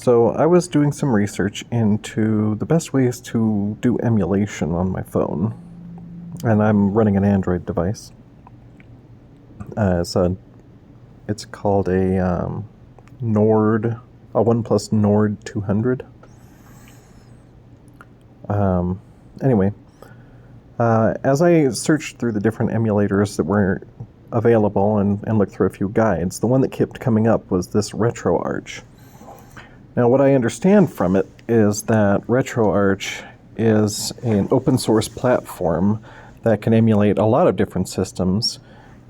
So I was doing some research into the best ways to do emulation on my phone, and I'm running an Android device. It's called a Nord, a OnePlus Nord 200. Anyway, as I searched through the different emulators that were available and looked through a few guides, the one that kept coming up was this RetroArch. Now, what I understand from it is that RetroArch is an open source platform that can emulate a lot of different systems,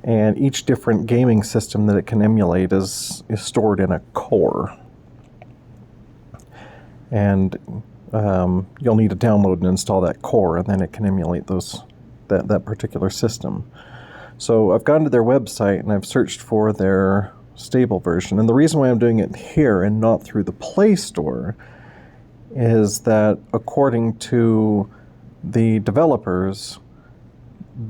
and each different gaming system that it can emulate is stored in a core. And you'll need to download and install that core, and then it can emulate that particular system. So I've gone to their website and I've searched for their stable version. And the reason why I'm doing it here and not through the Play Store is that according to the developers,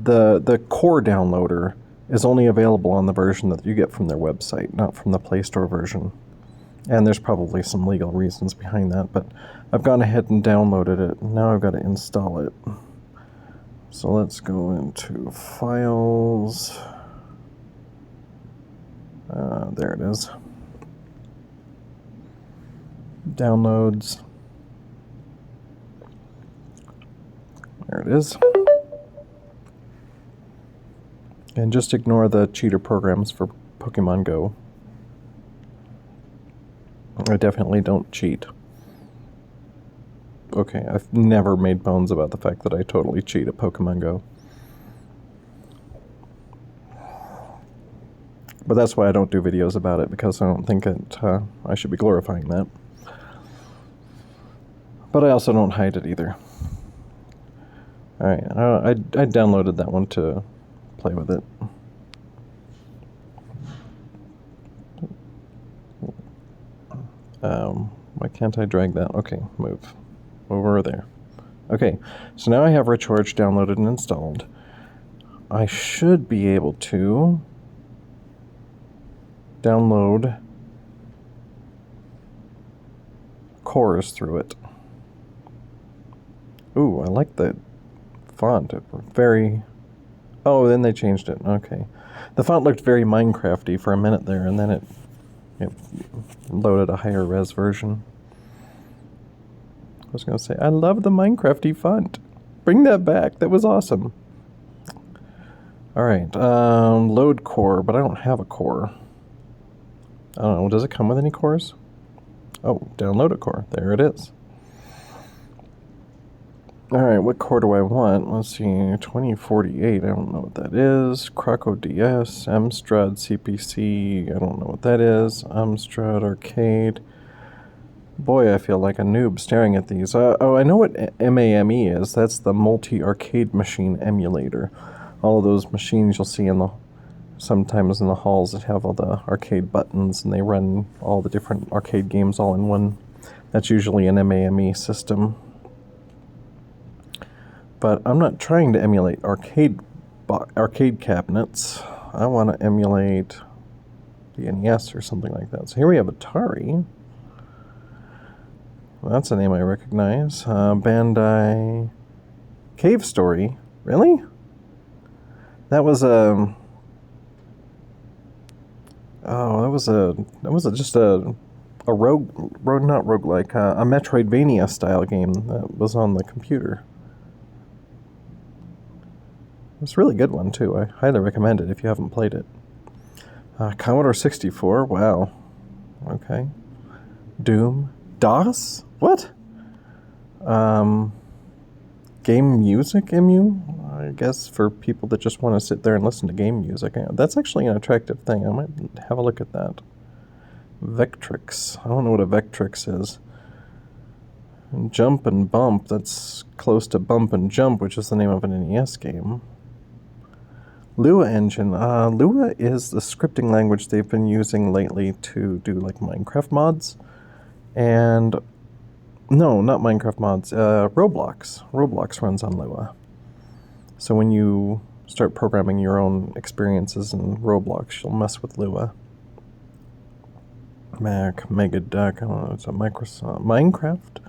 the core downloader is only available on the version that you get from their website, not from the Play Store version. And there's probably some legal reasons behind that, but I've gone ahead and downloaded it. Now I've got to install it. So let's go into Files. There it is. Downloads. There it is. And just ignore the cheater programs for Pokemon Go. I definitely don't cheat. Okay, I've never made bones about the fact that I totally cheat at Pokemon Go. But that's why I don't do videos about it, because I don't think I should be glorifying that. But I also don't hide it either. Alright, I downloaded that one to play with it. Why can't I drag that? Okay, move. Over there. Okay, so now I have RetroArch downloaded and installed. I should be able to download cores through it. Ooh, I like the font. Oh, then they changed it. Okay. The font looked very Minecrafty for a minute there, and then it loaded a higher res version. I was going to say, I love the Minecrafty font. Bring that back. That was awesome. Alright, load core, but I don't have a core. I don't know, does it come with any cores? Oh, download a core. There it is. Alright, what core do I want? Let's see, 2048, I don't know what that is. Croco DS, Amstrad CPC, I don't know what that is. Amstrad Arcade. Boy, I feel like a noob staring at these. Oh, I know what MAME is. That's the Multi-Arcade Machine Emulator. All of those machines you'll see sometimes in the halls that have all the arcade buttons, and they run all the different arcade games all in one. That's usually an MAME system. But I'm not trying to emulate arcade cabinets. I want to emulate the NES or something like that. So here we have Atari. Well, that's a name I recognize. Bandai Cave Story. Really? That was a... Oh, that was just a Metroidvania style game that was on the computer. It's a really good one too. I highly recommend it if you haven't played it. Commodore 64. Wow. Okay. Doom. DOS? What? Game music emu? I guess for people that just want to sit there and listen to game music. That's actually an attractive thing. I might have a look at that. Vectrix. I don't know what a Vectrix is. Jump and Bump. That's close to Bump and Jump, which is the name of an NES game. Lua Engine. Lua is the scripting language they've been using lately to do like Minecraft mods. And no, not Minecraft mods. Roblox. Roblox runs on Lua. So when you start programming your own experiences in Roblox, you'll mess with Lua. Mac, Mega Duck, I don't know, it's a Microsoft. Minecraft?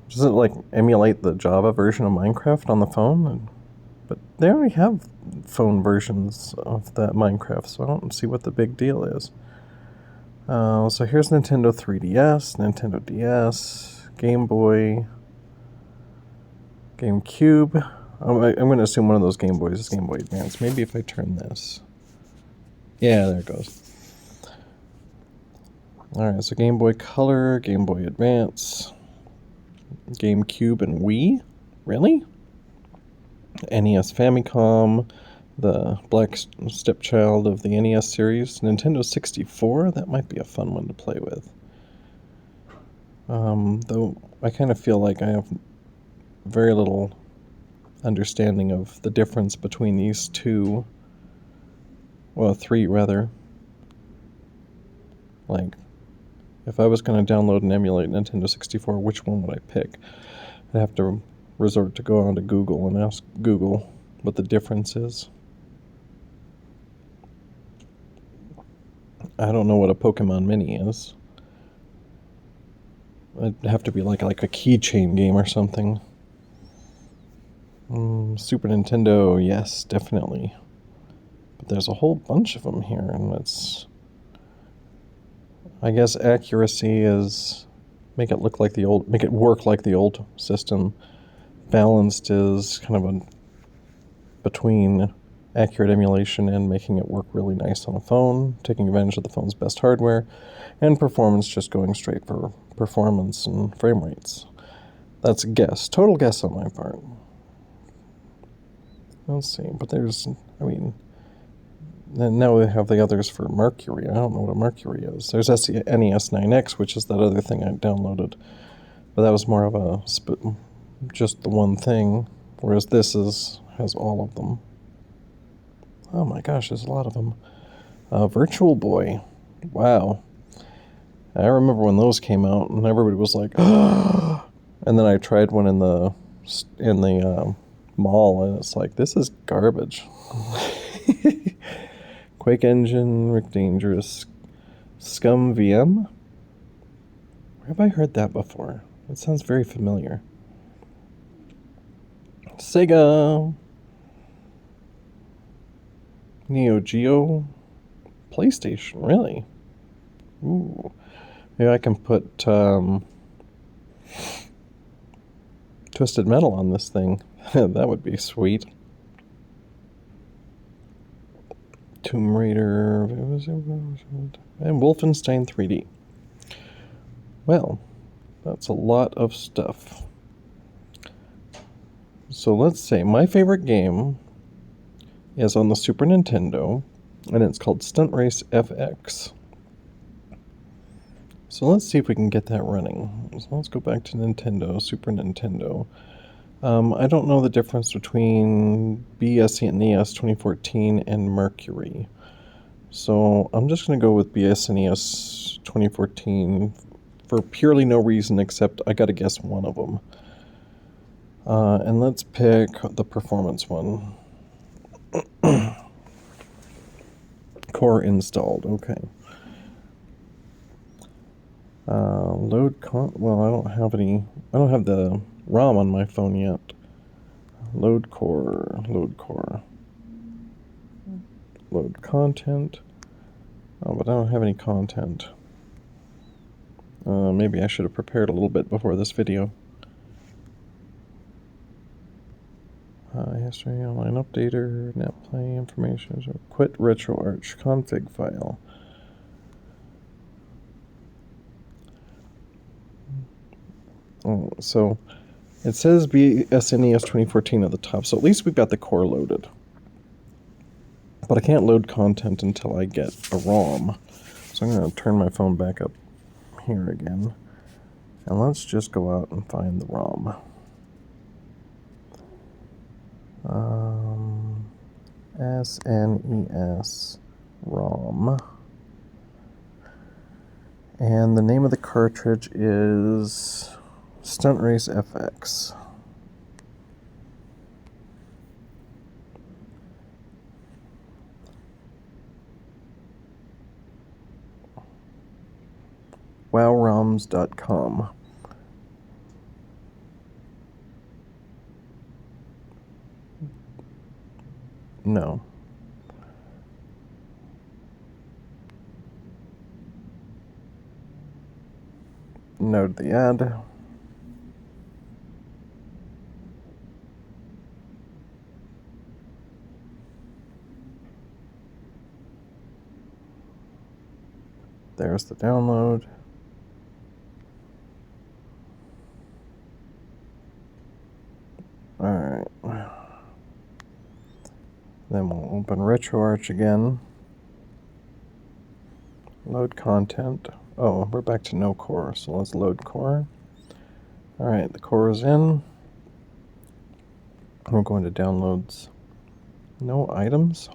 Does it like emulate the Java version of Minecraft on the phone? But they already have phone versions of that Minecraft, so I don't see what the big deal is. So here's Nintendo 3DS, Nintendo DS, Game Boy, GameCube. I'm going to assume one of those Game Boys is Game Boy Advance. Maybe if I turn this. Yeah, there it goes. Alright, so Game Boy Color, Game Boy Advance, GameCube, and Wii? Really? NES Famicom, the black stepchild of the NES series, Nintendo 64, that might be a fun one to play with. Though I kind of feel like I have very little understanding of the difference between these two, well, three rather. Like, if I was going to download and emulate Nintendo 64, which one would I pick? I'd have to resort to go onto Google and ask Google what the difference is. I don't know what a Pokemon Mini is. It'd have to be like a keychain game or something. Super Nintendo, yes, definitely. But there's a whole bunch of them here, and it's... I guess accuracy is make it work like the old system. Balanced is kind of a between accurate emulation and making it work really nice on a phone, taking advantage of the phone's best hardware, and performance just going straight for performance and frame rates. That's a guess, total guess on my part. Let's see, but there's, and now we have the others for Mercury. I don't know what a Mercury is. There's NES 9X, which is that other thing I downloaded, but that was more of a just the one thing, whereas this has all of them. Oh my gosh, there's a lot of them. Virtual Boy, wow. I remember when those came out, and everybody was like, "Ah!" And then I tried one in the mall, and it's like, this is garbage. Quake Engine, Rick Dangerous, Scum VM? Where have I heard that before? It sounds very familiar. Sega, Neo Geo, PlayStation, really? Ooh. Maybe I can put Twisted Metal on this thing. That would be sweet. Tomb Raider, and Wolfenstein 3D. Well, that's a lot of stuff. So let's say my favorite game is on the Super Nintendo, and it's called Stunt Race FX. So let's see if we can get that running. So let's go back to Nintendo, Super Nintendo. I don't know the difference between BSNES 2014 and Mercury. So I'm just going to go with BSNES 2014 for purely no reason except I got to guess one of them. And let's pick the performance one. Core installed, okay. Well, I don't have the ROM on my phone yet. Load content. Oh, but I don't have any content. Maybe I should have prepared a little bit before this video. History, online updater, netplay information, so quit RetroArch config file. Oh, so it says BSNES 2014 at the top, so at least we've got the core loaded. But I can't load content until I get a ROM. So I'm going to turn my phone back up here again. And let's just go out and find the ROM. SNES ROM. And the name of the cartridge is Stunt Race FX. wowroms.com. No. Node the ad. There's the download. Alright. Then we'll open RetroArch again. Load content. Oh, we're back to no core, so let's load core. Alright, the core is in. We're going to downloads. No items.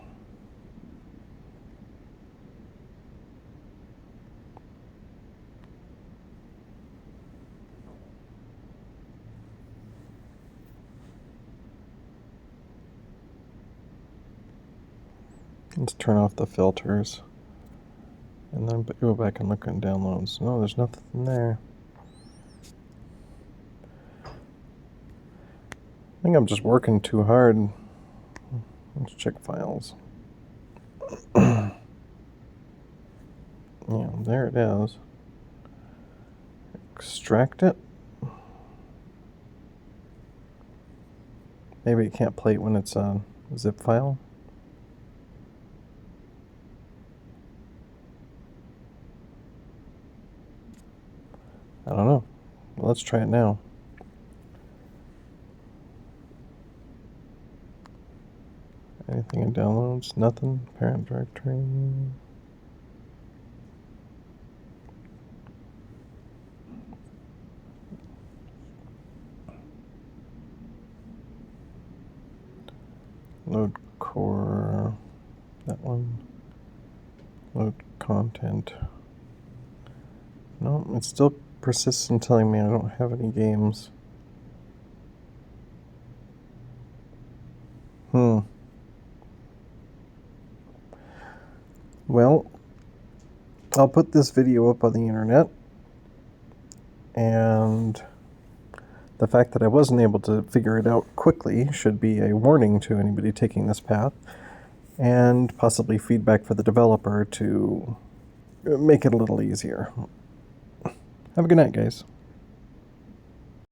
Let's turn off the filters. And then go back and look in downloads. No, there's nothing there. I think I'm just working too hard. Let's check files. Yeah, there it is. Extract it. Maybe it can't play it when it's a zip file. I don't know. Well, let's try it now. Anything in downloads? Nothing. Parent directory. Load core. That one. Load content. No, it still persists in telling me I don't have any games. Well, I'll put this video up on the internet, and the fact that I wasn't able to figure it out quickly should be a warning to anybody taking this path, and possibly feedback for the developer to make it a little easier. Have a good night, guys.